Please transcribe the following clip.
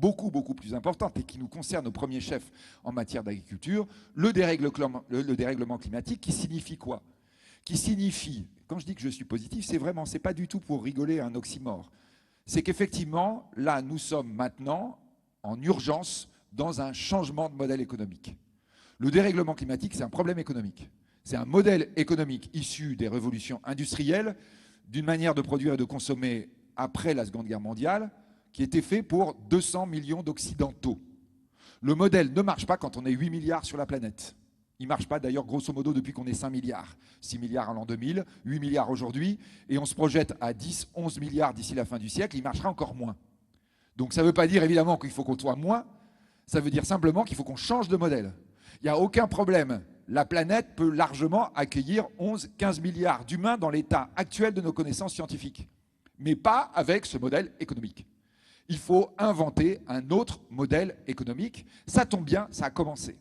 beaucoup, beaucoup plus importante et qui nous concerne au premier chef en matière d'agriculture, le dérèglement climatique, qui signifie quoi? Qui signifie, quand je dis que je suis positif, c'est pas du tout pour rigoler un oxymore. C'est qu'effectivement, là, nous sommes maintenant en urgence dans un changement de modèle économique. Le dérèglement climatique, c'est un problème économique. C'est un modèle économique issu des révolutions industrielles, d'une manière de produire et de consommer après la Seconde Guerre mondiale, qui était fait pour 200 millions d'Occidentaux. Le modèle ne marche pas quand on est 8 milliards sur la planète. Il ne marche pas d'ailleurs grosso modo depuis qu'on est 5 milliards. 6 milliards en l'an 2000, 8 milliards aujourd'hui, et on se projette à 10, 11 milliards d'ici la fin du siècle, il marchera encore moins. Donc ça ne veut pas dire évidemment qu'il faut qu'on soit moins, ça veut dire simplement qu'il faut qu'on change de modèle. Il n'y a aucun problème. La planète peut largement accueillir 11, 15 milliards d'humains dans l'état actuel de nos connaissances scientifiques, mais pas avec ce modèle économique. Il faut inventer un autre modèle économique. Ça tombe bien, ça a commencé.